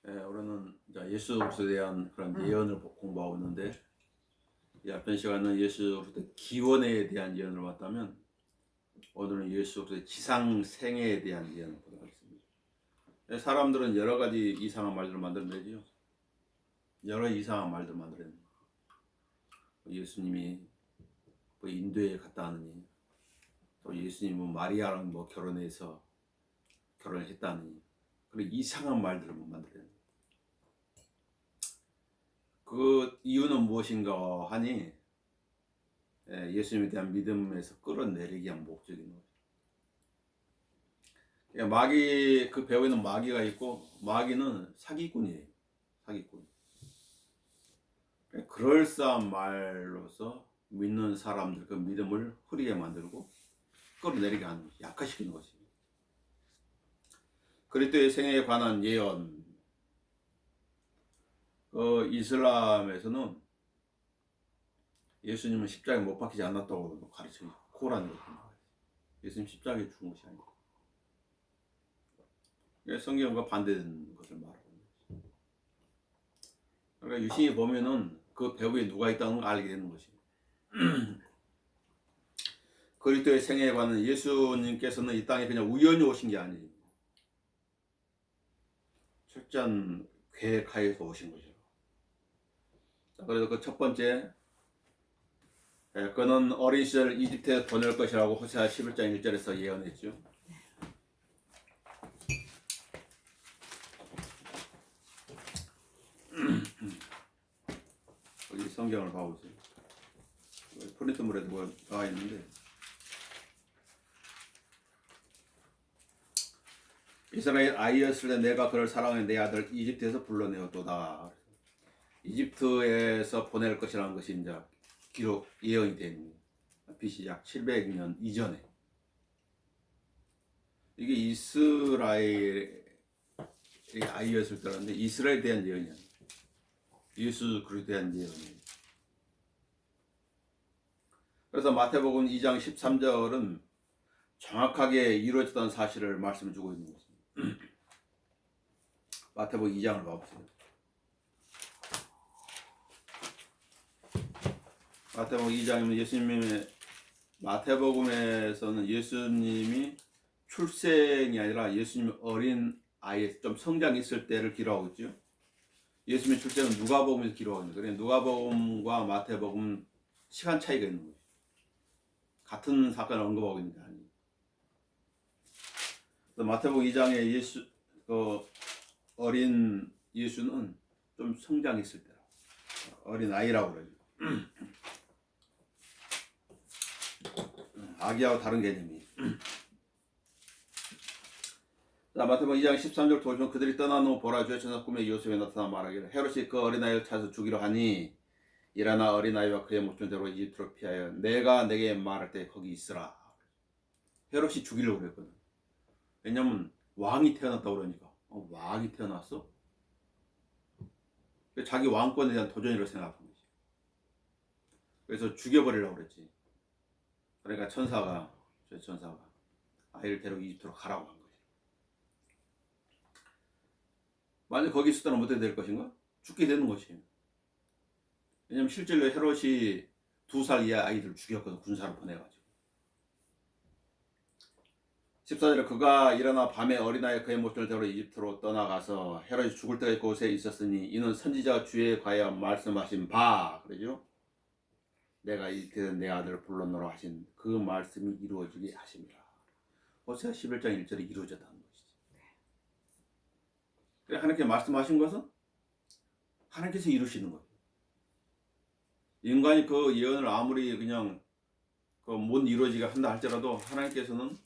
우리는 이제 예수 그리스도에 대한 그런 예언을 공부하고 있는데, 이 앞전 시간은 예수 그리스도 기원에 대한 예언을 봤다면, 오늘은 예수 그리스도의 지상생애에 대한 예언을 보도록 하겠습니다. 사람들은 여러 가지 이상한 말들을 만들어내죠. 여러 이상한 말들을 만들어냅니다. 예수님이 인도에 갔다 하느니, 또 예수님은 마리아랑 결혼해서 결혼을 했다느니, 그런 이상한 말들을 만들어냅니다. 그 이유는 무엇인가 하니, 예수님에 대한 믿음에서 끌어내리기 위한 목적인 거죠. 마귀, 그 배우에는 마귀가 있고, 마귀는 사기꾼이에요. 사기꾼. 그럴싸한 말로서 믿는 사람들 그 믿음을 흐리게 만들고 끌어내리게 하는 것이, 약화시키는 것입니다. 그리스도의 생애에 관한 예언. 이슬람에서는 예수님은 십자가에 못 박히지 않았다고 가르쳐요. 코란에. 예수님 십자가에 죽은 것이 아니고. 성경과 반대되는 것을 말하는 거죠. 그러니까 유심히 보면은 그 배후에 누가 있다는 걸 알게 되는 것이에요. 그리스도의 생애에 관한 예수님께서는 이 땅에 그냥 우연히 오신 게 아니에요. 철저한 계획하에서 오신 거죠. 자, 그래서 그 첫 번째, 그는 어린 시절 이집트에 보낼 것이라고 호세아 11장 1절에서 예언했죠. 여기 성경을 봐보세요. 프린트물에도 뭐 나와 있는데, 이스라엘 아이였을 때 내가 그를 사랑해 내 아들 이집트에서 불러내었도다. 이집트에서 보낼 것이라는 것이 이제 기록 예언이 된 BC 약 700년 이전에, 이게 이스라엘의 아이였을 때라는데 이스라엘에 대한 예언이 아니에요. 예수 그리스도에 대한 예언이에요. 그래서 마태복음 2장 13절은 정확하게 이루어졌다는 사실을 말씀해 주고 있는 것입니다. 마태복음 2장을 봐보세요. 마태복음 2장이면 예수님의, 마태복음에서는 예수님이 출생이 아니라 예수님이 어린 아이, 좀 성장이 있을 때를 기록하고 있죠. 예수님의 출생은 누가복음에서 기록하고 있는 거예요. 누가복음과 마태복음 시간 차이가 있는 거죠. 같은 사건을 언급하고 있는 게 아니에요. 마태복음 2장에 예수, 어린 예수는 좀 성장이 있을 때라, 어린 아이라고 그러죠. 아기하고 다른 개념이에요. 자, 마태복음 2장 13절 보시면 그들이 떠난 후 보라 주의 천사 꿈에 요셉에 나타나 말하기를 헤롯이 그 어린아이를 찾아 죽이려 하니 일어나 어린아이와 그의 목전대로 이집트로 피하여 내가 내게 말할 때 거기 있으라. 헤롯이 죽이려고 그랬거든. 왜냐면 왕이 태어났다고 그러니까. 왕이 태어났어? 자기 왕권에 대한 도전이라고 생각한 거지. 그래서 죽여버리려고 그랬지. 그러니까 천사가 아이를 데리고 이집트로 가라고 한 거지. 만약 거기 있었다면 어떻게 될 것인가? 죽게 되는 것이에요. 왜냐면 실제로 헤롯이 2살 이하 아이들을 죽였거든. 군사를 보내가지고. 14절에 그가 일어나 밤에 어린아이 그의 모습을 데리고 이집트로 떠나가서 헤롯이 죽을 때까지 그곳에 있었으니 이는 선지자 주에 관하여 말씀하신 바, 그러죠? 내가 이때는 내 아들을 불러노라 하신 그 말씀이 이루어지게 하심이라. 호세아 11장 1절에 이루어졌다는 것이지. 그래, 하나님께 말씀하신 것은 하나님께서 이루시는 거예요. 인간이 그 예언을 아무리 그냥 못 이루어지게 한다 할지라도 하나님께서는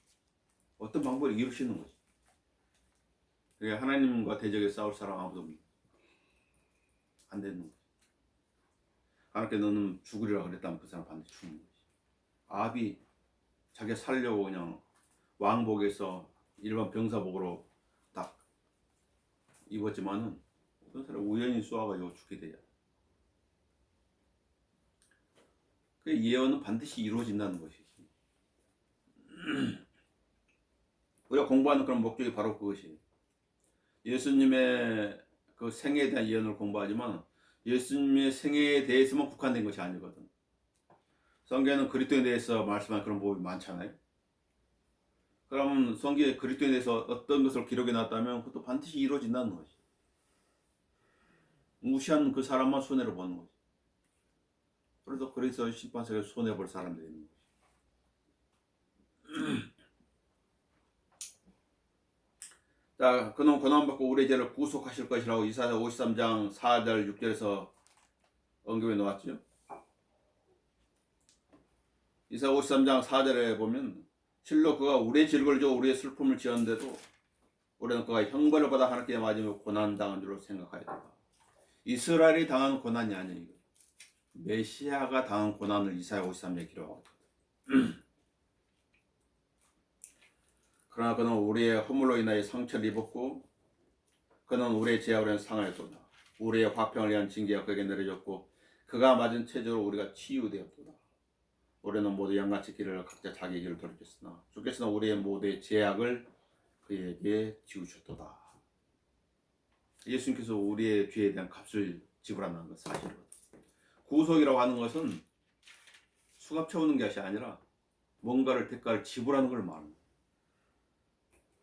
어떤 방법으로 이루시는 거지. 그게 하나님과 대적에 싸울 사람 아무도 없는, 안 되는 거지. 하나님께 너는 죽으리라 그랬다면 그 사람 반드시 죽는 거지. 아합이 자기가 살려고 그냥 왕복에서 일반 병사복으로 딱 입었지만은 그 사람 우연히 쏘아가지고 죽게 되잖아. 그 예언은 반드시 이루어진다는 것이지. 우리가 공부하는 그런 목적이 바로 그것이에요. 예수님의 그 생애에 대한 예언을 공부하지만 예수님의 생애에 대해서만 국한된 것이 아니거든. 성경에는 그리스도에 대해서 말씀한 그런 부분이 많잖아요. 그러면 성경에 그리스도에 대해서 어떤 것을 기록해 놨다면 그것도 반드시 이루어진다는 것이. 무시한 그 사람만 손해를 보는 거지. 그래서 심판석에 손해볼 사람들이 있는 거지. 자, 그는 고난받고 우리의 죄를 구속하실 것이라고 이사야 53장 4절 6절에서 언급해 놓았죠. 이사야 53장 4절에 보면 실로 그가 우리의 질고를 져 우리의 슬픔을 지었는데도 우리는 그가 형벌을 받아 하나님께 맞으며 고난당한 줄로 생각하였다. 이스라엘이 당한 고난이 아니에요. 메시아가 당한 고난을 이사야 53장에 기록하고 있거든. 그러나 그는 우리의 허물로 인하여 상처를 입었고 그는 우리의 죄악으로 인한 상을 했도다. 우리의 화평을 위한 징계가 그에게 내려졌고 그가 맞은 체조로 우리가 치유되었도다. 우리는 모두 양같이 길을 각자 자기 길을 돌이켰으나 주께서는 우리의 모두의 죄악을 그에게 지우셨도다. 예수님께서 우리의 죄에 대한 값을 지불한다는 것 사실이거든. 구속이라고 하는 것은 수갑 채우는 것이 아니라 뭔가를 대가를 지불하는 걸 말하는 거야.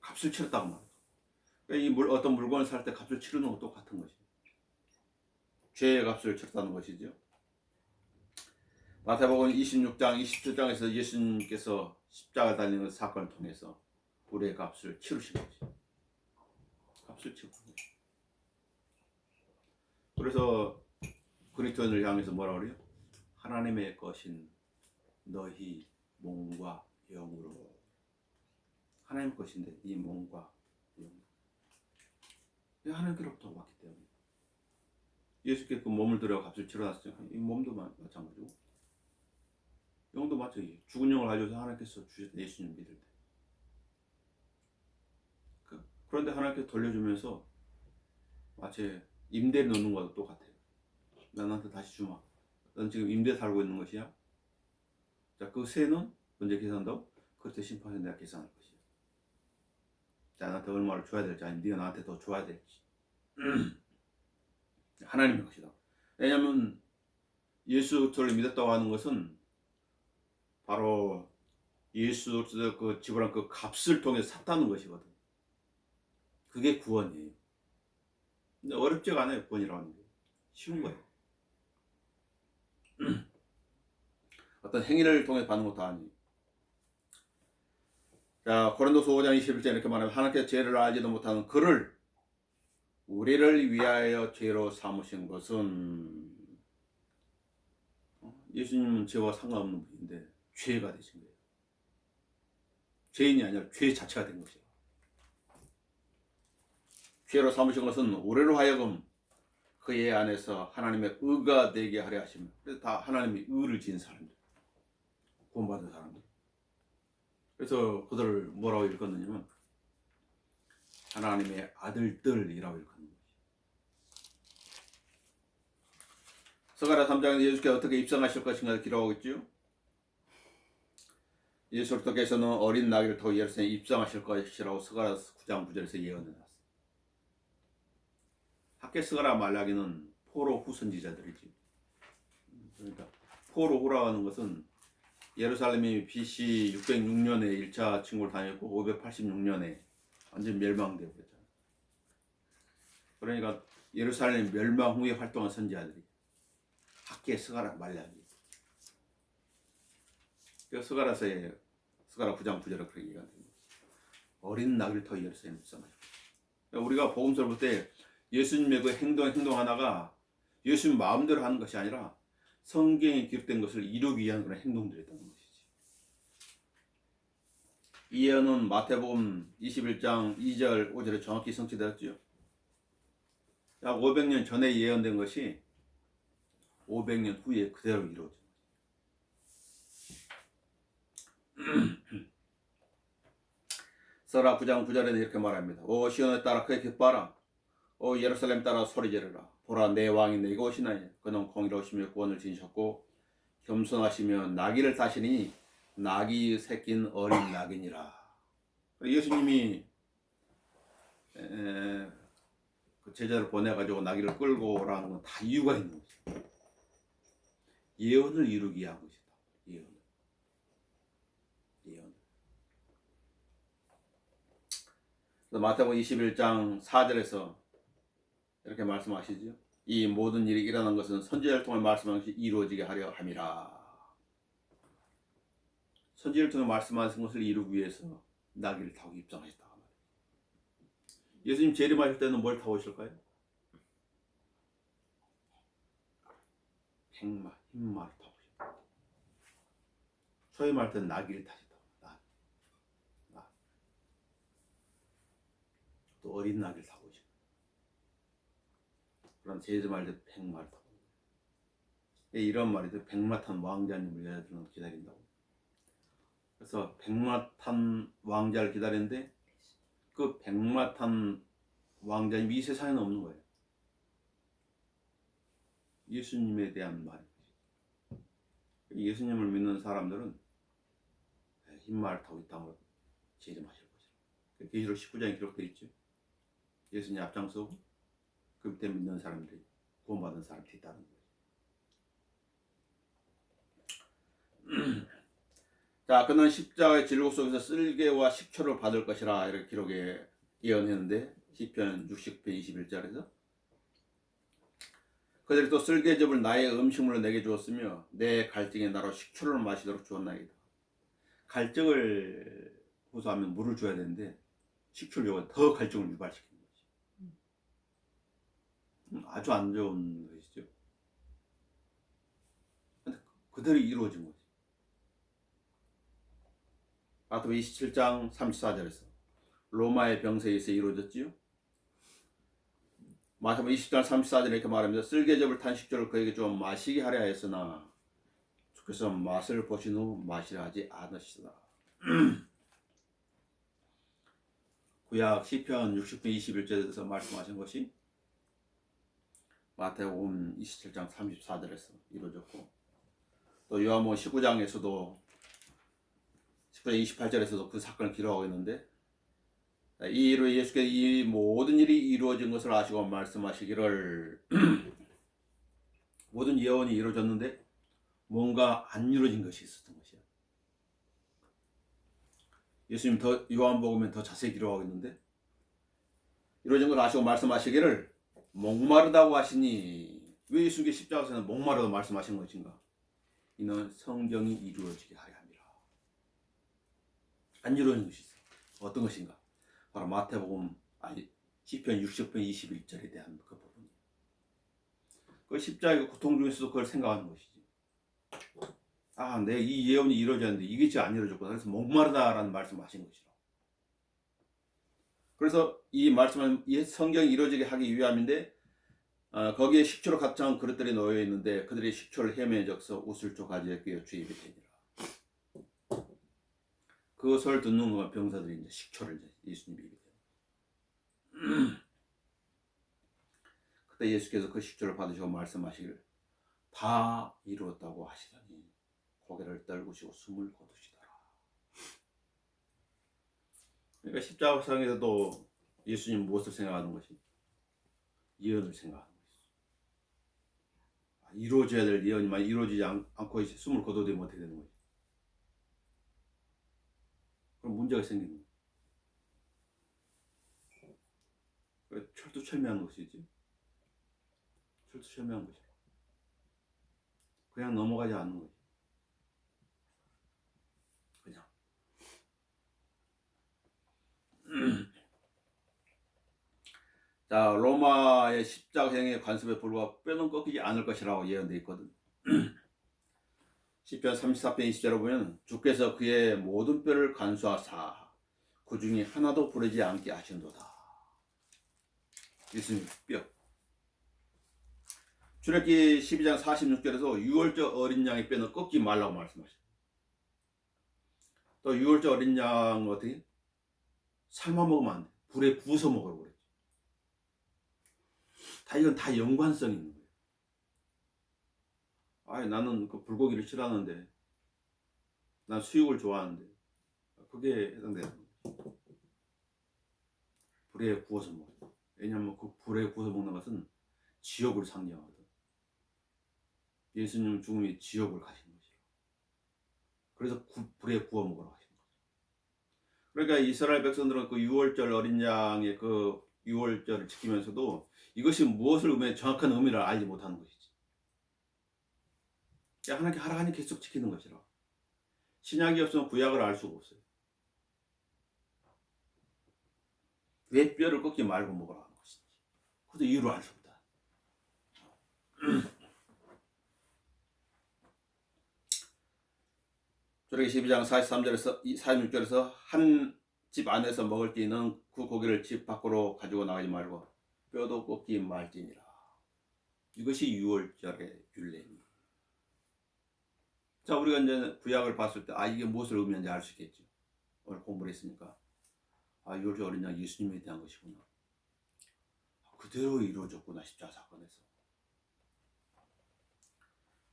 값을 치렀다고 말이야. 그러니까 어떤 물건을 살 때 값을 치르는 것도 똑같은 것이죠. 죄의 값을 치렀다는 것이죠. 마태복음 26장 27장에서 예수님께서 십자가 달리는 사건을 통해서 우리의 값을 치르신 것이죠. 값을 치르는 것이죠. 그래서 그리스도인을 향해서 뭐라 그래요? 하나님의 것인 너희 몸과 영으로. 하나님의 것인데 이 몸과 영. 하나님께로부터 왔기 때문에 예수께서 그 몸을 들여 값을 치러놨으니까 이 몸도 마찬가지고 영도 마찬가지. 죽은 영을 가져서 하나님께서 주셨다. 예수님 믿을 때. 그런데 하나님께서 돌려주면서 마치 임대를 놓는 것과 똑같아요. 나한테 다시 주마. 넌 지금 임대 살고 있는 것이야. 자, 그 세는 언제 계산한다고? 그때 심판에 내가 계산할 것이야. 자, 나한테 얼마를 줘야 될지 아니면 네가 나한테 더 줘야 될지. 하나님의 것이다. 왜냐하면 예수를 믿었다고 하는 것은 바로 예수를 그 지불한 그 값을 통해 샀다는 것이거든. 그게 구원이에요. 근데 어렵지가 않아요. 구원이라고 하는 게 쉬운 거예요. 어떤 행위를 통해 받는 것도 아니에요. 자, 고린도서 5장 21절 이렇게 말하면 하나님께서 죄를 알지도 못하는 그를 우리를 위하여 죄로 삼으신 것은 예수님은 죄와 상관없는 분인데 죄가 되신 거예요. 죄인이 아니라 죄 자체가 된 것이에요. 죄로 삼으신 것은 우리로 하여금 그의 안에서 하나님의 의가 되게 하려 하시며, 그래서 다 하나님의 의를 지은 사람들, 구원받은 사람들. 그래서 그들을 뭐라고 일컫느냐면 하나님의 아들들이라고 일컫는 거지. 스가랴 3장에서 예수께서 어떻게 입성하실 것인가 기록하고 있죠. 예수께서는 어린 나귀를 타고 예루살렘에 입성하실 것이라고 스가랴 9장 9절에서 예언해놨어. 학개 스가랴 말라기는 포로 후 선지자들이지. 그러니까 포로 후라고 하는 것은 예루살렘이 BC 606년에 1차 침공을 당했고 586년에 완전 멸망되고 그랬잖아. 그러니까 예루살렘 멸망 후에 활동한 선지자들이 학개 스가랴 말라기. 그래서 스가랴 9장 9절에 그렇게 얘기가 됩니다. 어린 나귀를 타고 예루살렘에 입성하셨다. 우리가 복음서를 볼 때 예수님의 그 행동 하나가 예수님 마음대로 하는 것이 아니라 성경에 기록된 것을 이루기 위한 그런 행동들이었다는 것이지. 이 예언은 마태복음 21장 2절 5절에 정확히 성취되었죠. 약 500년 전에 예언된 것이 500년 후에 그대로 이루어진 거죠. 스가랴 9장 9절에는 이렇게 말합니다. 오 시온에 따라 크게 기뻐하라. 오 예루살렘 따라 소리 지르라. 보라 내 왕이 내게 오시나니 그는 공의로우시며 구원을 지니셨고 겸손하시며 나귀를 타시니 나귀 새낀 어린 나귀니라. 예수님이 그 제자를 보내가지고 나귀를 끌고 오라는 건 다 이유가 있는 거죠. 예언을 이루기 위한 것이다. 예언을. 마태복음 21장 4절에서 이렇게 말씀하시죠. 이 모든 일이 일어난 것은 선지자를 통해 말씀한 것이 이루어지게 하려 함이라. 선지자를 통해 말씀하신 것을 이루기 위해서 나귀를 타고 입장하셨다. 예수님 재림하실 때는 뭘 타고 오실까요? 백마, 흰마를 타고 오셨다. 소위 말할 때는 나귀를 타셨다. 또 어린 나귀를 타고 오셨다. 그럼 재림할 때 백마를 타고 오셨다. 이런 말이죠. 백마 탄 왕자님을 여자들은 기다린다고. 그래서 백마 탄 왕자를 기다리는데 그 백마 탄 왕자님이 이 세상에는 없는 거예요. 예수님에 대한 말입니다. 예수님을 믿는 사람들은 흰말을 타고 이 땅으로 재림하실 것이라. 계시록 19장에 기록되어 있죠. 예수님 앞장서고 그 밑에 믿는 사람들이 구원받은 사람들이 있다는 거예요. 자, 그는 십자가의 질곡 속에서 쓸개와 식초를 받을 것이라 이렇게 기록에 예언했는데 시편 60편 21절에서 그들이 또 쓸개즙을 나의 음식물로 내게 주었으며 내 갈증에 나로 식초를 마시도록 주었나이다. 갈증을 호소하면 물을 줘야 되는데 식초를 줘야 더 갈증을 유발시키는 거지. 아주 안 좋은 것이죠. 근데 그대로 이루어진 거지. 마태복음 27장 34절에서 로마의 병세에서 이루어졌지요. 마태복음 20장 34절에 이렇게 말합니다. 쓸개즙을 탄 식초를 그에게 좀 마시게 하려 했으나 주께서 맛을 보신 후 마시라 하지 않으시다. 구약 시편 60편 21절에서 말씀하신 것이 마태복음 27장 34절에서 이루어졌고 또 요한복음 19장에서도 10장 28절에서도 그 사건을 기록하고 있는데 이 일로 예수께서 이 모든 일이 이루어진 것을 아시고 말씀하시기를 모든 예언이 이루어졌는데 뭔가 안 이루어진 것이 있었던 것이야. 예수님 더 요한복음에 더 자세히 기록하고 있는데 이루어진 걸 아시고 말씀하시기를 목마르다고 하시니 왜 예수님께 십자가에서는 목마르다고 말씀하신 것인가? 이는 성경이 이루어지게 하려 함이라. 안 이루어진 것이 있어. 어떤 것인가? 바로 마태복음 시편 60편 21절에 대한 그 부분. 그 십자가의 고통 중에서도 그걸 생각하는 것이지. 아, 내 이 예언이 이루어졌는데 이게 지금 안 이루어졌구나. 그래서 목마르다라는 말씀하신 것이라. 그래서 이 말씀은 이 성경이 이루어지게 하기 위함인데 거기에 식초로 가득한 그릇들이 놓여 있는데 그들이 식초를 헤매어 적서 우슬조 가지에 끼어 주입이 되니라. 그것을 듣는 것만 병사들이 이제 식초를 이제 예수님이 입게 돼요. 그때 예수께서 그 식초를 받으시고 말씀하시기를 다 이루었다고 하시더니 고개를 떨구시고 숨을 거두시더라. 그러니까 십자가상에서도 예수님 무엇을 생각하는 것이? 예언을 생각하는 것이죠. 이루어져야 될 예언이만 이루어지지 않고 숨을 거둬들이면 어떻게 되는 거지? 그럼 문제가 생기는 거예요. 철두철미한 것이지. 철두철미한 것이야. 그냥 넘어가지 않는 거지. 그냥. 자, 로마의 십자가행의 관습에 불과 뼈는 꺾이지 않을 것이라고 예언되어 있거든. 시편 34편 20절에 보면 주께서 그의 모든 뼈를 간수하사 그 중에 하나도 부러지지 않게 하신도다. 예수님 뼈. 출애굽기 12장 46절에서 유월절 어린 양의 뼈는 꺾지 말라고 말씀하셨어요. 또 유월절 어린 양 어떻게? 삶아 먹으면 안 돼. 불에 구워서 먹으라고 그랬죠. 이건 다 연관성이 있는 거예요. 나는 그 불고기를 싫어하는데 난 수육을 좋아하는데 그게 해당되는 거예요. 불에 구워서 먹어요. 왜냐하면 그 불에 구워 먹는 것은 지옥을 상징하거든. 예수님 죽음이 지옥을 가신 것이요. 그래서 불에 구워 먹으러 가신 거죠. 그러니까 이스라엘 백성들은 그 유월절 어린 양의 그 유월절을 지키면서도 이것이 무엇을 의미해 정확한 의미를 알지 못하는 것이지. 하나님께 하라하니 계속 지키는 것이라. 신약이 없으면 구약을 알 수가 없어요. 왜 뼈를 꺾지 말고 먹으라 하는 것인지. 그것도 이유를 알 수 없다. 주라기 12장 43절에서 46절에서 한 집 안에서 먹을 때는 그 고기를 집 밖으로 가지고 나가지 말고 뼈도 꺾지 말지니라. 이것이 유월절의 율례입니다. 자, 우리가 이제 구약을 봤을 때 이게 무엇을 의미하는지 알 수 있겠죠. 오늘 공부를 했으니까 유월절 어린 양 예수님에 대한 것이구나. 그대로 이루어졌구나. 십자가 사건에서.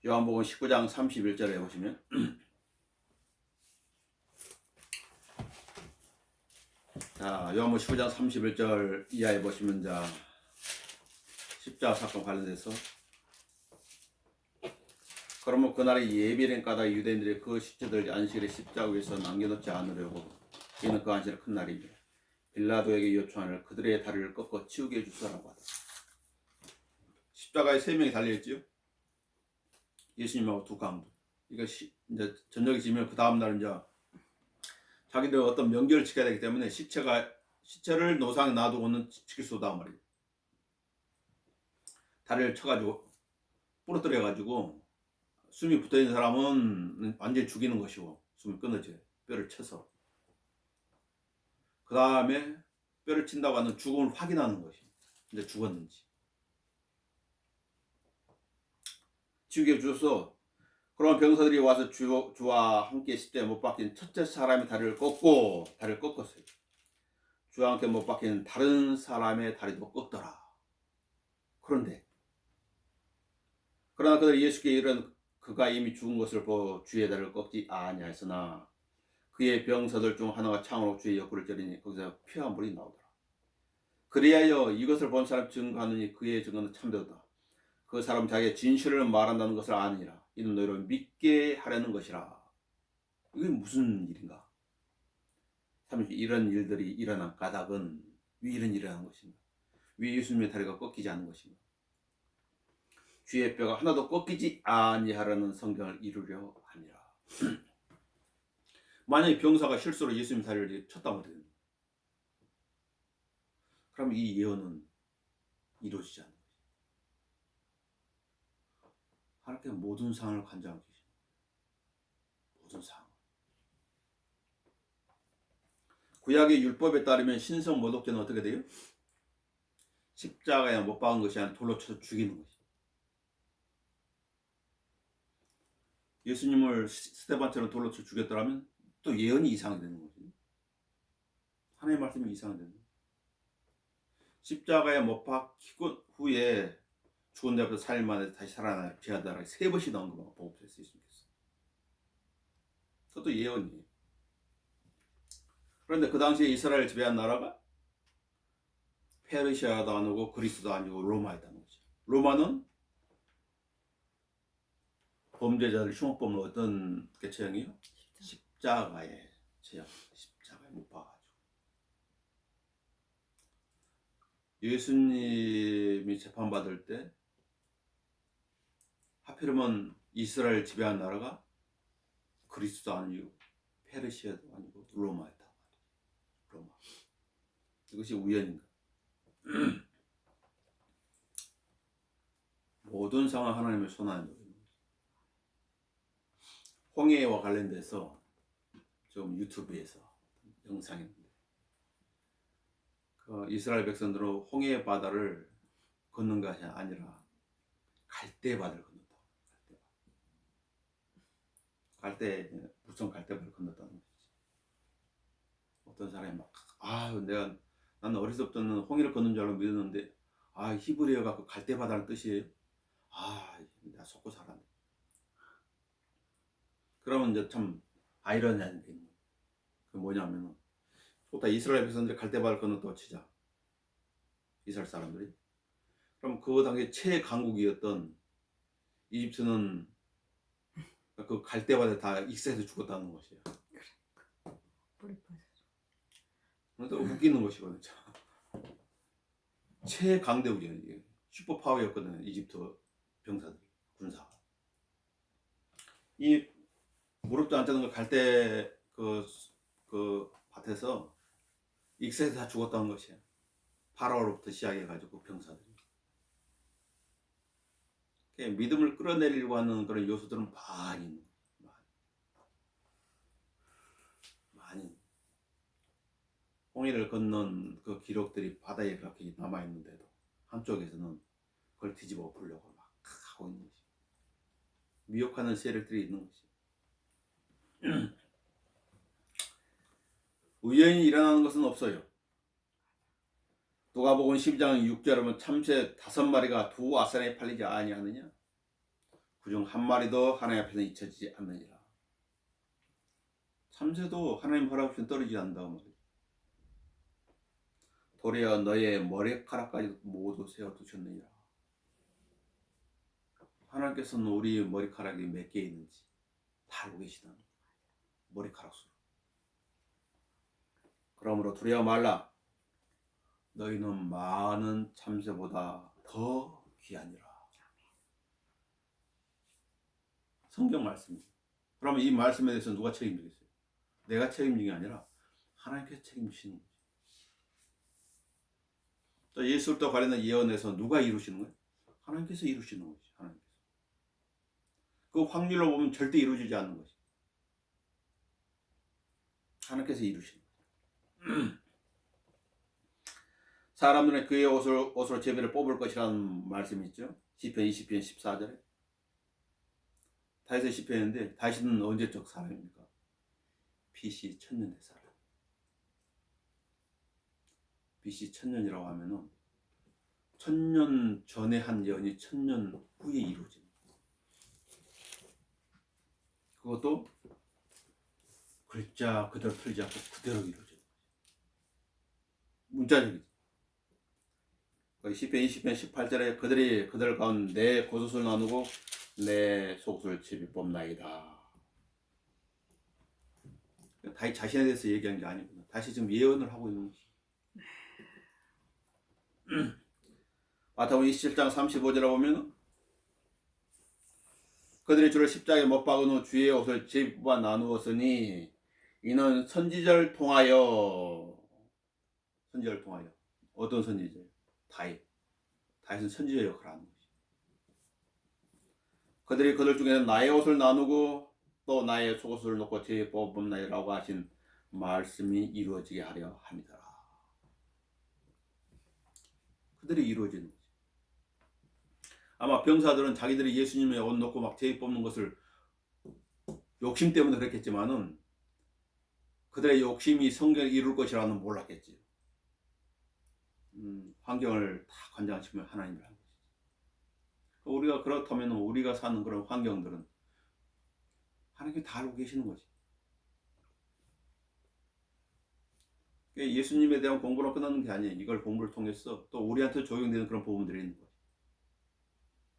요한복음 19장 31절에 보시면 자, 요한복음 19장 31절 이하에 보시면 자 십자가 사건 관련돼서 그러면 그날의 예비된 까닭 유대인들이 그 시체들 안식일에 십자가 위에서 남겨놓지 않으려고 이는 그 안식일 큰 날이며 빌라도에게 요청하는 그들의 다리를 꺾어 치우게 해주소라고 하다. 십자가에 3명이 달려있지요. 예수님하고 두 강도. 이거 이제 저녁이 지면 그 다음날 이제 자기들 어떤 명절을 지켜야 되기 때문에 시체를 노상에 놔두고는 지킬 수 없다 말이에요. 다리를 쳐가지고 부러뜨려가지고 숨이 붙어있는 사람은 완전히 죽이는 것이고 숨이 끊어져요. 뼈를 쳐서. 그 다음에 뼈를 친다고 하는 죽음을 확인하는 것이 이제 죽었는지. 치우게 주셔서 그러면 병사들이 와서 주와 함께 십자가에 못 박힌 첫째 사람의 다리를 꺾었어요. 주와 함께 못 박힌 다른 사람의 다리도 꺾더라. 그러나 그들이 예수께 이른 그가 이미 죽은 것을 보고 주의 다리를 꺾지 아니하였으나 그의 병사들 중 하나가 창으로 주의 옆구리를 찌르니 거기서 피와 물이 나오더라. 그리하여 이것을 본 사람 증거하느니 그의 증거는 참되었다. 그 사람 자기의 진실을 말한다는 것을 아느니라. 이는 너희를 믿게 하려는 것이라. 이게 무슨 일인가? 이런 일들이 일어난 까닭은 왜 이런 일을 하는 것인가? 왜 예수님의 다리가 꺾이지 않는 것인가? 주의 뼈가 하나도 꺾이지 아니하라는 성경을 이루려 함이라. 만약에 병사가 실수로 예수님 다리를 쳤다면 어떻게 됩니까? 그럼 이 예언은 이루어지지 않는 것입니다. 하나님께 모든 상황을 관장하고 계십니다. 모든 상황. 구약의 율법에 따르면 신성 모독죄는 어떻게 돼요? 십자가에 못 박은 것이 아니라 돌로 쳐서 죽이는 것입니다. 예수님을 스데반처럼 돌로 쳐 죽였더라면 또 예언이 이상이 되는 거죠. 하나님의 말씀이 이상이 되는 거죠. 십자가에 못 박히고 후에 죽은 자부터 4일 만에 다시 살아나 피하다가 3번씩 나온 것만 보고서 예수님께서. 그것도 예언이에요. 그런데 그 당시에 이스라엘 지배한 나라가 페르시아도 아니고 그리스도 아니고 로마였다는 거죠. 로마는 범죄자를 흉악범을 어떤 게 처형이요? 십자가에 처형. 십자가에 못 박아가지고. 예수님이 재판받을 때 하필이면 이스라엘 지배한 나라가 그리스도 아니고 페르시아도 아니고 로마였다. 로마. 이것이 우연인가? 모든 상황 하나님의 손안에 놓여 있는 것입니다. 홍해와 관련돼서 지금 유튜브에서 영상인데 그 이스라엘 백성들은 홍해 바다를 걷는 것이 아니라 갈대바다를 건넜다. 무슨 갈대바다를 건넜다는 거지. 어떤 사람이 막 나는 어렸을 때는 홍해를 걷는 줄 알고 믿었는데 히브리어가 그 갈대바다는 뜻이에요. 내가 속고 살았네. 그러면 이제 참 아이러니한 게 있는 거예요. 그 뭐냐면은 또 이스라엘 백성들이 갈대바다를 건넜다고 치자. 이스라엘 사람들이. 그럼 그 당시에 최강국이었던 이집트는 그 갈 때마다 다 익사해서 죽었다는 것이에요. 그런데 웃기는 것이거든요. 최강대국이에요. 이게 슈퍼파워였거든요. 이집트 병사들, 군사가. 이 무릎도 안 뜨는 거 갈 때 그 밭에서 익사해서 다 죽었다는 것이에요. 파라오로부터 시작해가지고 병사들이. 믿음을 끌어내리려고 하는 그런 요소들은 많이 있는 거예요. 많이. 홍해를 건넌 그 기록들이 바다에 그렇게 남아있는데도 한쪽에서는 그걸 뒤집어 엎으려고 막 하고 있는 것이. 미혹하는 세력들이 있는 것이. 우연히 일어나는 것은 없어요. 누가복음 12장 6절에 보면 참새 5마리가 두 아산에 팔리지 아니하느냐? 그중 한 마리도 하나님 앞에서 잊혀지지 않느니라. 참새도 하나님 허락 없이는 떨어지지 않는다고 말이죠. 도리어 너의 머리카락까지 모두 세워두셨느니라. 하나님께서는 우리 머리카락이 몇 개 있는지 다 알고 계시다는 거예요. 머리카락 수. 그러므로 두려워 말라. 너희는 많은 참새보다 더 귀하니라. 성경 말씀입니다. 그러면 이 말씀에 대해서 누가 책임지겠어요? 내가 책임진 게 아니라 하나님께서 책임지시는 거죠. 또 예수부터 관련된 예언에서 누가 이루시는 거예요? 하나님께서 이루시는 거죠. 하나님께서. 그 확률로 보면 절대 이루어지지 않는 것이. 하나님께서 이루시는 거죠. 사람들은 그의 옷으로 제비를 뽑을 것이라는 말씀이 있죠. 시편 20편 14절에. 다윗의 시편인데 다윗은 언제적 사람입니까? BC 1000년대 사람. BC 1000년이라고 하면은 1000년 전에 한 예언이 1000년 후에 이루어집니다. 그것도 글자 그대로 틀지 않고 그대로 이루어집니다. 문자적이죠. 시편 20편 18절에 그들이 그들 가운데 내 겉옷을 나누고 내 속옷을 제비 뽑나이다. 다시 자신에 대해서 얘기한 게 아니구나. 다시 지금 예언을 하고 있는 것이. 마태복음 27장 35절에 보면 그들이 주를 십자가에 못 박은 후 주의 옷을 제비 뽑아 나누었으니 이는 선지자를 통하여 어떤 선지자예요? 다윗은 선지자 역할을 하는 것이. 그들이 그들 중에는 나의 옷을 나누고 또 나의 속옷을 놓고 제비 뽑음나이라고 하신 말씀이 이루어지게 하려 함이더라. 그들이 이루어지는 거지. 아마 병사들은 자기들이 예수님의 옷 놓고 막 제비 뽑는 것을 욕심 때문에 그랬겠지만은 그들의 욕심이 성경을 이룰 것이라는 몰랐겠지. 환경을 다 관장하시면 하나님을 한 것이지. 우리가 그렇다면 우리가 사는 그런 환경들은 하나님께 다 알고 계시는 거지. 예수님에 대한 공부로 끝나는 게 아니에요. 이걸 공부를 통해서 또 우리한테 적용되는 그런 부분들이 있는 거지.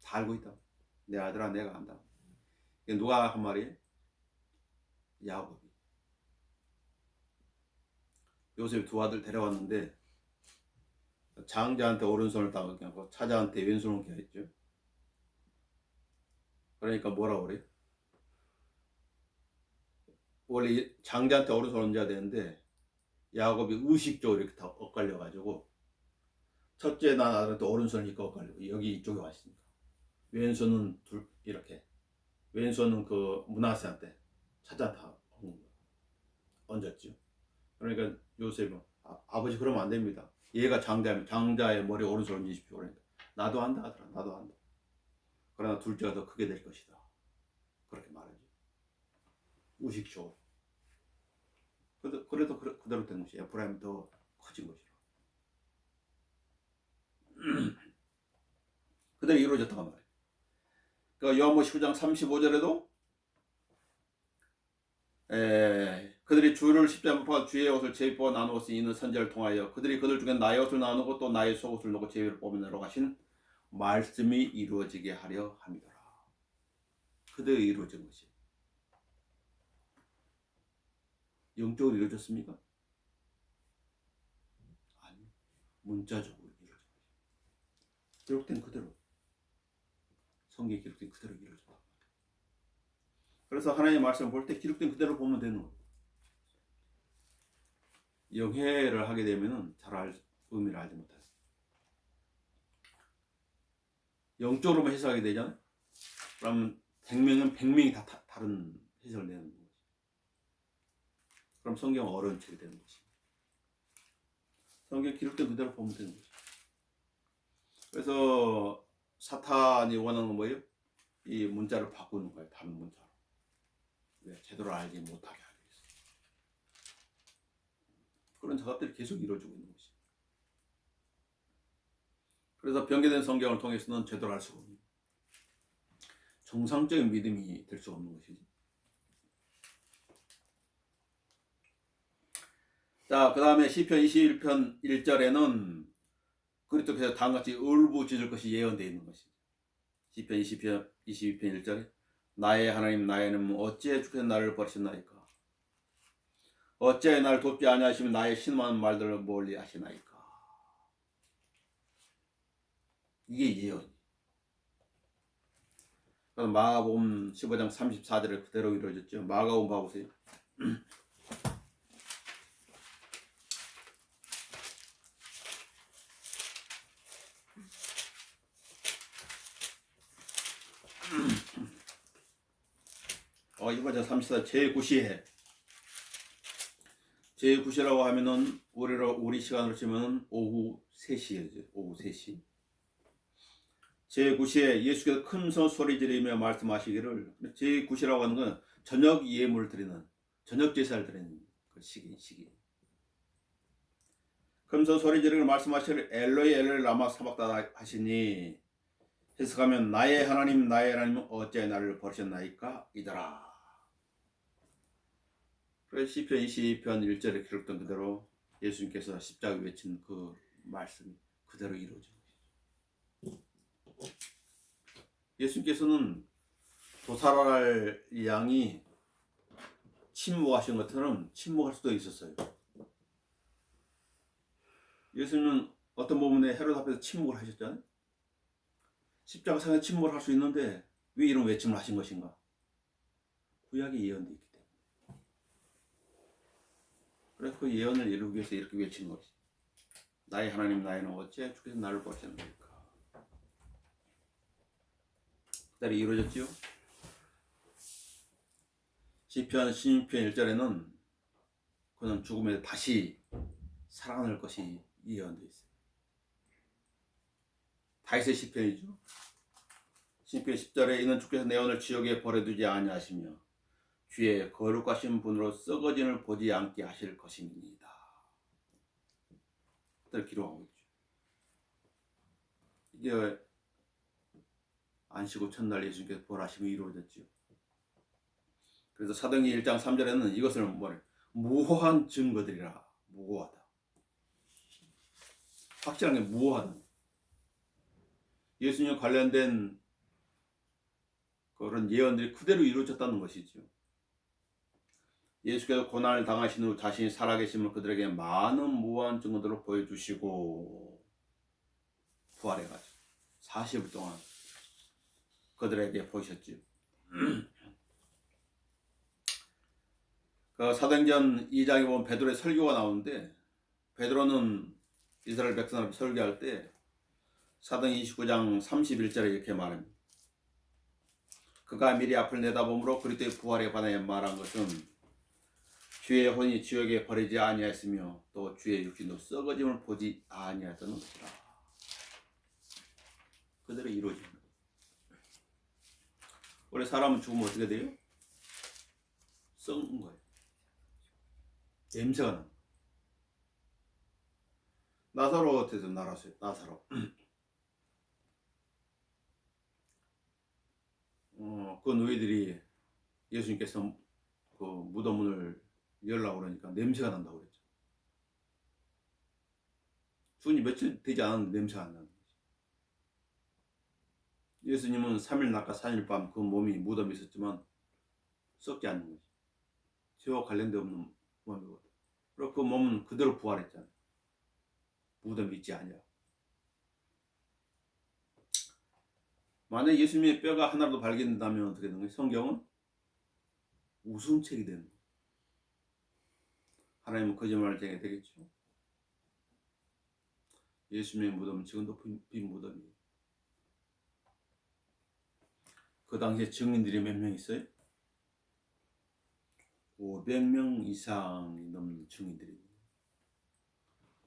다 알고 있다. 내 아들아 내가 안다. 누가 한 말이에요? 야곱이. 요셉이 두 아들 데려왔는데 장자한테 오른손을 따게 하고 차자한테 왼손을 게 했죠. 그러니까 뭐라고 그래요? 원래 장자한테 오른손을 얹어야 되는데 야곱이 의식적으로 이렇게 다 엇갈려 가지고 첫째 난 아들한테 오른손을 이렇게 엇갈리고 여기 이쪽에 왔으니까 왼손은 이렇게 왼손은 그 므낫세한테 차자한테 얹었죠. 그러니까 요셉은 아버지 그러면 안 됩니다. 얘가 장자의 머리에 오른손을 얹으십시오. 그러니까 나도 한다 하더라. 나도 한다. 그러나 둘째가 더 크게 될 것이다. 그렇게 말하죠. 의식적으로. 그래도 그대로 된 것이 에프라임이 더 커진 것이라. 그대로 이루어졌다고 말해요. 그러니까 요한복음 19장 35절에도 그들이 주를 십자가에 못 박아 주의 옷을 제 입고 나누었으니 이는 선지자를 통하여 그들이 그들 중에 나의 옷을 나누고 또 나의 속옷을 놓고 제 위를 뽑아내라고 하신 말씀이 이루어지게 하려 함이더라. 그대로 이루어진 것이 영적으로 이루어졌습니까? 아니, 문자적으로 이루어진 것이 기록된 그대로 성경에 기록된 그대로 이루어졌다. 그래서 하나님의 말씀을 볼 때 기록된 그대로 보면 되는 거예요. 영해를 하게 되면은 의미를 알지 못해요. 영적으로만 해석하게 되잖아요. 그러면 100명은 100명이 다 다른 해석을 내는 거지. 그럼 성경은 어려운 책이 되는 거지. 성경 기록된 그대로 보면 되는 거지. 그래서 사탄이 원하는 건 뭐예요? 이 문자를 바꾸는 거예요. 다른 문자로. 왜? 제대로 알지 못하게 하기 위해서. 그런 작업들이 계속 이루어지고 있는 것이. 그래서 변개된 성경을 통해서는 제대로 알 수가 없는 정상적인 믿음이 될 수 없는 것이지. 자, 그 다음에 시편 21편 1절에는 그리스도께서 다음같이 울부짖을 것이 예언되어 있는 것이죠. 시편 22편 1절에 나의 하나님 나의 하나님 어찌해 주께서 나를 버리셨나이까. 어찌해 나를 돕지 아니하시며 나의 신망하는 말들을 멀리 하시나이까. 이게 예언. 마가복음 15장 34절에 그대로 이루어졌죠. 마가복음 봐보세요. 이번 장 34절 제9시에 제9시라고 하면은 우리 시간으로 치면 오후 3시예요. 오후 3시. 제9시에 예수께서 큰 소리 지르며 말씀하시기를 제9시라고 하는 건 저녁 예물을 드리는 저녁 제사를 드리는 그 시기. 큰 소리 지르며 말씀하시기를 엘로이 엘로이 라마 사박다나 하시니 해석하면 나의 하나님 어찌하여 나를 버리셨나이까 이더라. 그래서 시편 22편 1절에 기록된 그대로 예수님께서 십자가 외친 그 말씀이 그대로 이루어진 것이죠. 예수님께서는 도살할 양이 침묵하신 것처럼 침묵할 수도 있었어요. 예수님은 어떤 부분에 헤롯 앞에서 침묵을 하셨잖아요. 십자가 상에 침묵을 할 수 있는데 왜 이런 외침을 하신 것인가? 구약에 예언되어 있기 때문에. 그래서 그 예언을 이루기 위해서 이렇게 외치는 것이 나의 하나님 나의 하나님 어찌해 주께서 나를 버리셨나이까. 그대로 이루어졌지요. 시편 16편 1절에는 그는 죽음에 다시 살아날 것이 예언되어 있어요. 다윗의 시편이죠. 시편 10절에 이는 주께서 내 오늘 지옥에 버려두지 아니하시며 주의 거룩하신 분으로 썩어짐을 보지 않게 하실 것입니다. 그대로 기록하고 있죠. 이게 안식 후 첫날 예수님께서 벌하심이 이루어졌죠. 그래서 사도행전 1장 3절에는 이것을 뭐래? 무호한 증거들이라. 무호하다. 확실한 게 무호하다. 예수님 관련된 그런 예언들이 그대로 이루어졌다는 것이죠. 예수께서 고난을 당하신 후 자신이 살아계심을 그들에게 많은 무한 증거들로 보여주시고 부활해가지고 40일 동안 그들에게 보이셨죠. 그 사도행전 2장에 보면 베드로의 설교가 나오는데 베드로는 이스라엘 백성을 설교할 때 사도행 29장 31절에 이렇게 말합니다. 그가 미리 앞을 내다보므로 그리스도의 부활에 관하여 말한 것은 주의 혼이 지옥에 버리지 아니하였으며 또 주의 육신도 썩어짐을 보지 아니하였다는 것이라. 그대로 이루어집니다. 원래 사람은 죽으면 어떻게 돼요? 썩는 거예요. 냄새가 나. 나사로 어때서 날았어요? 나사로. 그 노예들이 예수님께서 그 무덤문을 열라고 그러니까 냄새가 난다고 그랬죠. 죽은 지 며칠 되지 않았는데 냄새가 안 나는 거지. 예수님은 3일 낮과 4일 밤 그 몸이 무덤에 있었지만 썩지 않는 거지. 죄와 관련돼 없는 몸이거든. 그리고 그 몸은 그대로 부활했잖아. 무덤에 있지 아니야. 만약 예수님의 뼈가 하나라도 발견된다면 어떻게 되는 거야? 성경은 우승책이 되는 거야. 하나님은 거짓말을 쟁해 되겠죠. 예수님의 무덤은 지금도 빈 무덤이에요. 그 당시에 증인들이 몇 명 있어요? 500명 이상이 넘는 증인들이.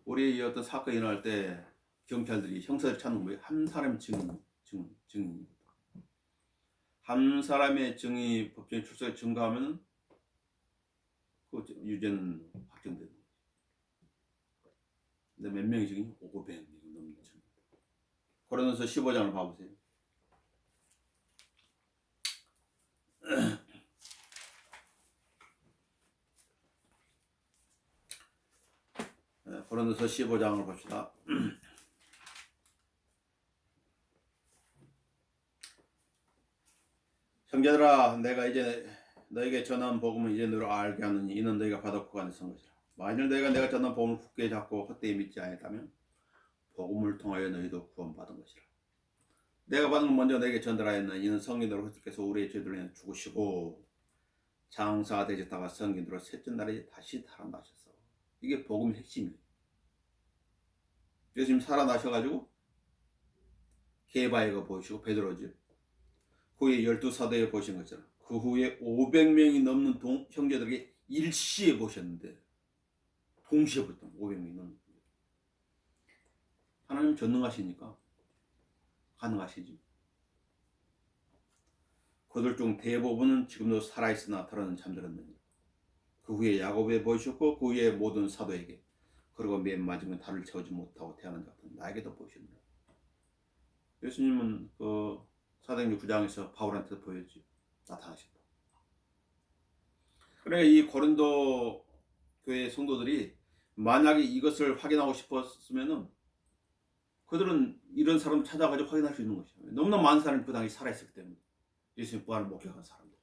우리 어떤 사건이 일어날 때 경찰들이 형사를 찾는 거예요. 한 사람의 증인. 한 사람의 증이 법정에 출석에 증거하면 그 유죄는 확정되는 거예요. 근데 몇 명의 증인? 500명이 넘는 증인. 고린도서 15장을 봐보세요. 고린도서 15장을 봅시다. 형제들아, 내가 이제 너에게 전한 복음을 이제 너로 알게 하느니 이는 너희가 받았고 안에 선 것이라. 만일 너희가 내가 전한 복음을 굳게 잡고 헛되이 믿지 아니했다면 복음을 통하여 너희도 구원받은 것이라. 내가 받은 건 먼저 너에게 전달하였나 이는 성인으로 그리스도께서 우리의 죄들을 위해 죽으시고 장사가 되셨다가 성인으로 셋째 날에 다시 살아나셨어. 이게 복음의 핵심이에요. 예수님 살아나셔가지고 게바에게 보시고 베드로죠. 그 후에 12사도에 보신 것처럼 그 후에 500명이 넘는 형제들에게 일시에 보셨는데 동시에 봤던 500명이 넘는. 하나님 전능하시니까 가능하시지. 그들 중 대부분은 지금도 살아있으나 더러는 잠들었느니 그 후에 야곱에 보이셨고 그 후에 모든 사도에게 그리고 맨 마지막에 달을 채우지 못하고 태어난 자 같은 나에게도 보이셨느니라. 예수님은 그 사도행전 9장에서 바울한테 보였지. 나타나셨다. 그러니까 이 고린도 교회 성도들이 만약에 이것을 확인하고 싶었으면은 그들은 이런 사람 찾아가지고 확인할 수 있는 것이죠. 너무나 많은 사람이 그 당시 살아있었기 때문에 예수님 부활을 목격한 사람들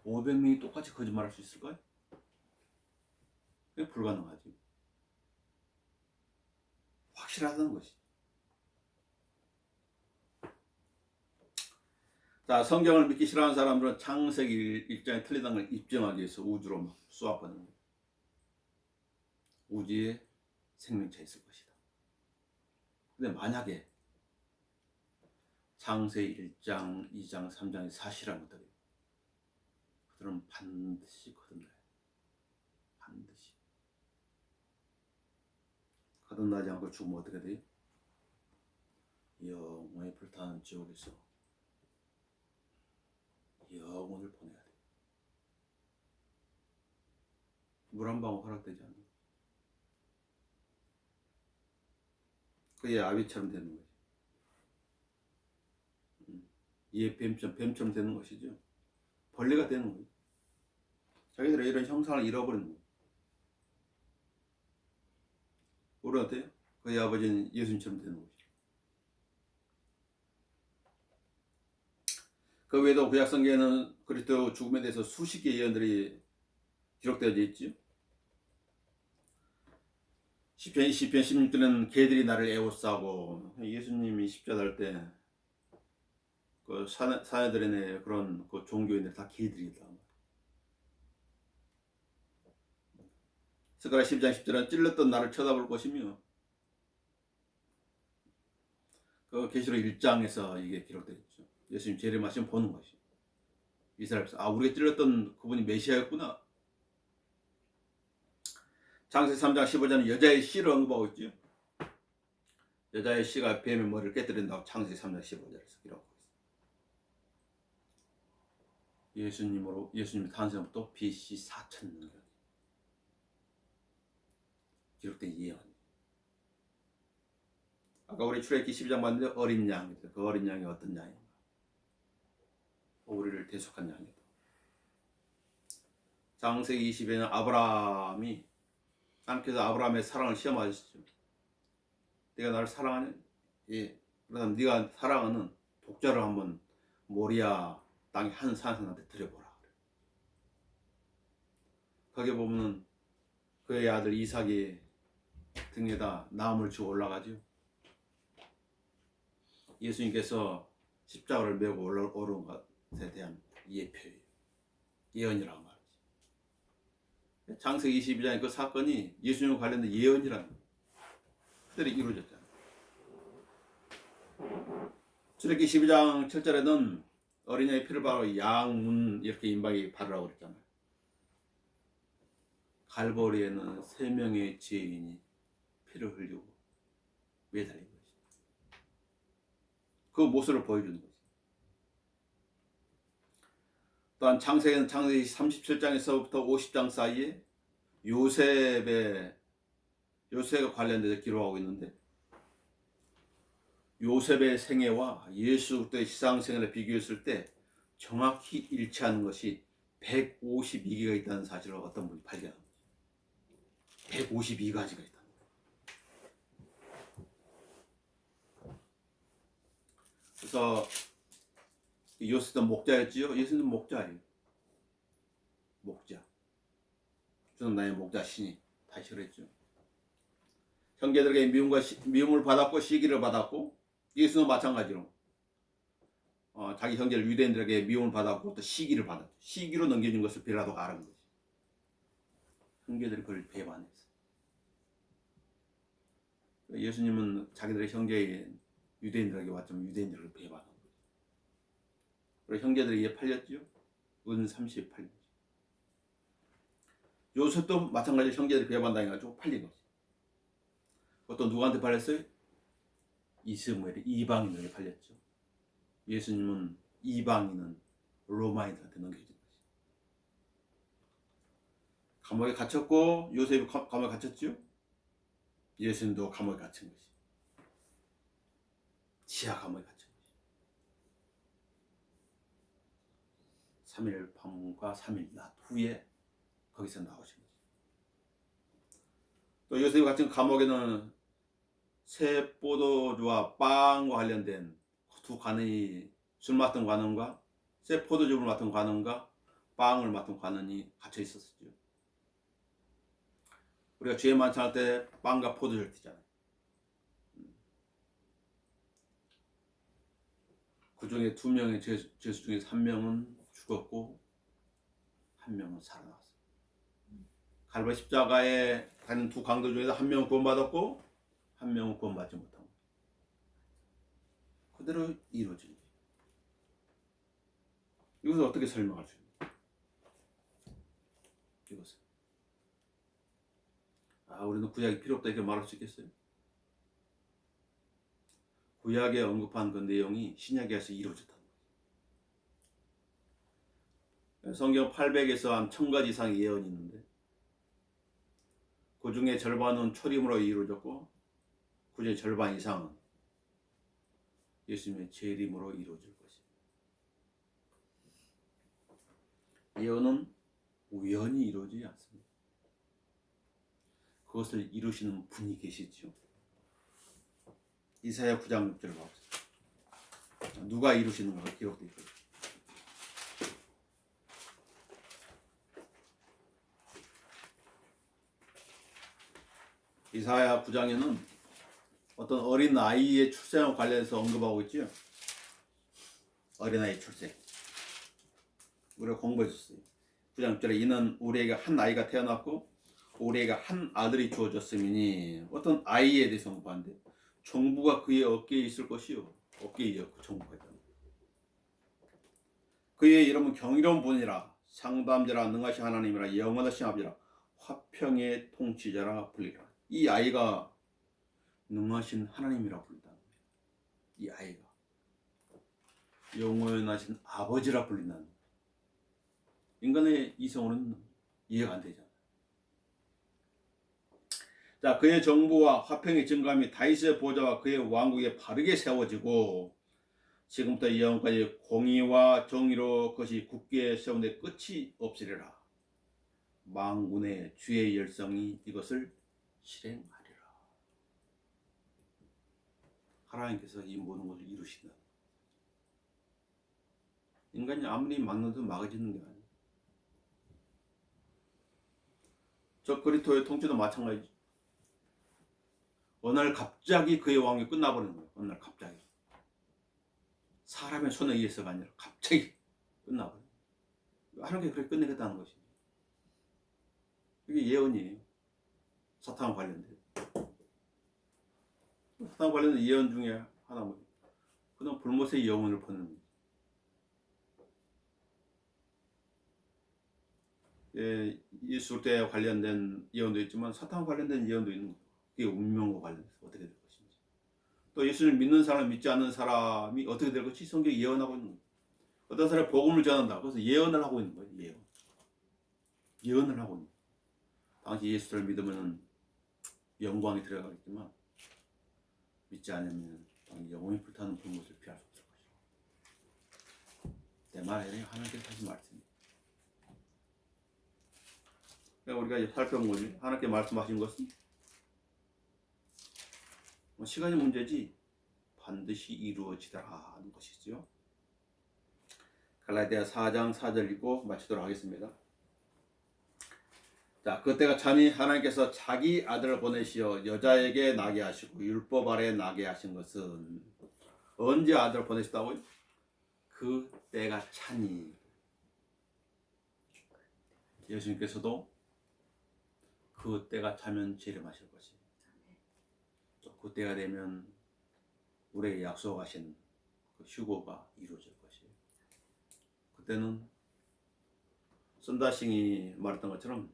500명이 똑같이 거짓말할 수 있을까요? 그게 불가능하지. 확실하다는 것이. 자, 성경을 믿기 싫어하는 사람들은 창세기 1장에 틀리다는 걸 입증하기 위해서 우주로 막 쏘아보는 거예요. 우주에 생명체 있을 것이다. 근데 만약에 창세기 1장, 2장, 3장이 사실이라면 어떻게 해요? 그들은 반드시 거듭나요. 반드시. 거듭나지 않고 죽으면 어떻게 돼요? 영원히 불타는 지옥에서 영혼을 보내야 돼. 물 한 방울 허락되지 않는. 그게 아비처럼 되는 거지. 이에 뱀처럼 되는 것이죠. 벌레가 되는 거예요. 자기들의 이런 형상을 잃어버리는 거예요. 우리는 어때요? 그의 아버지는 예수님처럼 되는 거죠. 그 외에도 구약성경에는 그리스도 죽음에 대해서 수십 개의 예언들이 기록되어 있죠. 시편 16절은 개들이 나를 에워싸고 예수님이 십자가 할 때 그 사내들의 그런 그 종교인들 다 개들이다. 스가랴 10장 10절은 찔렀던 나를 쳐다볼 것이며 그 계시록 1장에서 이게 기록되어 있죠. 예수님 재림하시면 보는 것이. 이스라엘에서 우리가 찔렀던 그분이 메시아였구나. 창세기 3장 15절은 여자의 씨를 언급하고 있죠. 여자의 씨가 뱀의 머리를 깨뜨린다고 창세기 3장 15절에서 기록하고 있습니다. 예수님의 탄생부터 BC 4,000년 기록된 예언. 아까 우리 출애굽기 12장 봤는데 어린 양, 그 어린 양이 어떤 양인가? 우리를 대속한 양이다. 창세기 20에는 아브라함이 하나님께서 아브라함의 사랑을 시험하셨죠. 네가 나를 사랑하냐? 예. 그다음 네가 사랑하는 독자를 한번 모리아 땅의 한 산성한테 드려보라. 거기 보면은 그의 아들 이삭이 등에다 나무를 주고 올라가죠. 예수님께서 십자가를 메고 오른 것에 대한 예표예요. 예언이라는 말이지. 창세기 22장의 그 사건이 예수님과 관련된 예언이라는 거예요. 그대로 이루어졌잖아요. 출애굽기 12장 7절에는 어린아이 피를 바로 양문 이렇게 임박이 바르라고 그랬잖아요. 갈보리에는 3명의 죄인이 피를 흘리고 매달린 것이. 그 모습을 보여주는 거지. 또한 창세기 37장에서부터 50장 사이에 요셉과 관련돼서 기록하고 있는데, 요셉의 생애와 예수 그리스도의 시상생애를 비교했을 때 정확히 일치하는 것이 152개가 있다는 사실을 어떤 분이 발견합니다. 152가지가 있다. 그래서 요셉은 목자였지요. 예수는 목자예요. 목자. 저는 나의 목자시니 다시 그랬죠. 형제들에게 미움을 받았고 시기를 받았고, 예수는 마찬가지로 자기 형제들 유대인들에게 미움을 받았고 또 시기를 받았죠. 시기로 넘겨준 것을 빌라도가 알은 거지. 형제들이 그를 배반했어. 예수님은 자기들의 형제인 유대인들에게 왔지만 유대인들을 배반한 거죠. 그리고 형제들에게 팔렸지요. 은 38년. 요셉도 마찬가지로 형제들이 배반당해가지고 팔린 거지. 그것도 누구한테 팔렸어요? 이스마엘, 이방인에게 팔렸죠. 예수님은 이방인은 로마인들한테 넘겨진 거지. 감옥에 갇혔고 요셉이 감옥에 갇혔죠. 예수님도 감옥에 갇힌 거지. 지하 감옥에 갇힌 거지. 3일 밤과 3일 낮 후에 거기서 나오신 거지. 또 요셉이 갇힌 감옥에는 새 포도주와 빵과 관련된 두 관원이, 술 맡은 관원과 새 포도주를 맡은 관원과 빵을 맡은 관원이 갇혀 있었죠. 우리가 죄 만찬할 때 빵과 포도주를 드잖아요. 그 중에 2명의 죄수 중에 3명은 죽었고 1명은 살아났어요. 갈보리 십자가에 가는 두 강도 중에서 1명은 구원받았고 1명은 구원받지 못한 거예요. 그대로 이루어진 거예요. 이것을 어떻게 설명할 수 있나요? 이것을 우리는 구약이 필요 없다 이렇게 말할 수 있겠어요? 구약에 언급한 그 내용이 신약에서 이루어졌다는 거예요. 성경 800에서 한 1000가지 이상의 예언이 있는데 그 중에 절반은 초림으로 이루어졌고 그 중에 절반 이상은 예수님의 재림으로 이루어질 것입니다. 예언은 우연히 이루어지지 않습니다. 그것을 이루시는 분이 계시죠. 이사야 9장 6절을 봐보세요. 누가 이루시는가 기록되어 있어요. 이사야 9장에는 어떤 어린 아이의 출생과 관련해서 언급하고 있죠. 어린 아이 출생. 우리가 공부했었어요. 9장 6절에 이는 우리에게 한 아이가 태어났고 우리에게 한 아들이 주어졌으니, 어떤 아이에 대해서 언급하는데 정부가 그의 어깨에 있을 것이요. 어깨에 그 정부가 있다. 그의 이름은 경이로운 분이라, 상담자라, 능하신 하나님이라, 영원하신 아버지라, 화평의 통치자라 불리라. 이 아이가 능하신 하나님이라 불린다. 이 아이가 영원하신 아버지라 불린다는 거예요. 인간의 이성으로는 이해가 안 되잖아요. 자, 그의 정부와 화평의 증감이 다윗의 보좌와 그의 왕국에 바르게 세워지고 지금부터 영원까지 공의와 정의로 그것이 굳게 세운데 끝이 없으리라. 만군의 주의 열성이 이것을 실행하리라. 하나님께서 이 모든 것을 이루신다. 인간이 아무리 막는도 막아지는 게 아니에요. 저 그리스도의 통치도 마찬가지죠. 어느 날 갑자기 그의 왕이 끝나버리는 거예요. 어느 날 갑자기. 사람의 손에 의해서가 아니라 갑자기 끝나버려요. 하나님께 그렇게 끝내겠다는 것이죠. 이게 예언이에요. 사탄과 관련된. 사탄과 관련된 예언 중에 하나 뭐예요? 그는 불못의 영혼을 보내는 거예요. 예, 예수 때 관련된 예언도 있지만 사탄과 관련된 예언도 있는 거예요. 그게 운명과 관련해서 어떻게 될 것인지. 또 예수를 믿는 사람, 믿지 않는 사람이 어떻게 될 것인지 성경이 예언하고 있는 거예요. 어떤 사람이 복음을 전한다. 그래서 예언을 하고 있는 거예요. 예언. 예언을 하고 있는 거예요. 당시 예수를 믿으면 영광이 들어가겠지만 믿지 않으면 영혼이 불타는 불못을 피할 수 없을 것이고. 내 말에 하나님께서 하신 말씀입니다. 그러니까 우리가 살펴본 거지. 하나님께 말씀하신 것은 시간이 문제지 반드시 이루어지더라 하는 것이죠. 갈라디아 4장 4절 읽고 마치도록 하겠습니다. 자, 그때가 참이 하나님께서 자기 아들을 보내시어 여자에게 나게 하시고 율법 아래 나게 하신 것은 언제 아들을 보내셨다고요? 그 때가 차니. 예수님께서도 그 때가 차면 재림하실 것이. 또 그 때가 되면 우리에게 약속하신 그 휴거가 이루어질 것이에요. 그때는 선다싱이 말했던 것처럼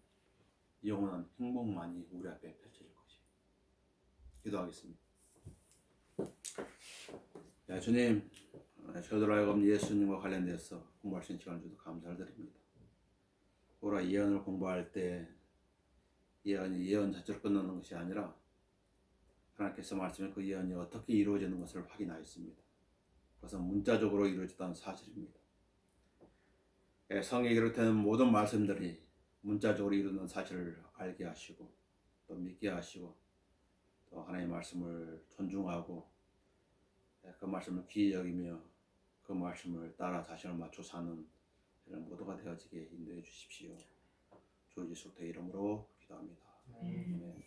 영원한 행복만이 우리 앞에 펼쳐질 것이에요. 기도하겠습니다. 야, 주님, 저들 하여금 예수님과 관련돼서 공부할 수 있는 시간을 주셔서 감사를 드립니다. 우리가 예언을 공부할 때 예언이 예언 자체로 끝나는 것이 아니라 하나님께서 말씀해 그 예언이 어떻게 이루어지는 것을 확인하였습니다. 그것은 문자적으로 이루어졌다는 사실입니다. 성경에 기록되는 모든 말씀들이 문자적으로 이루는 사실을 알게 하시고 또 믿게 하시고 또 하나님의 말씀을 존중하고 그 말씀을 귀히 여기며 그 말씀을 따라 자신을 맞춰 사는 이런 모두가 되어지게 인도해 주십시오. 주 예수 그리스도의 이름으로 기도합니다. 아멘.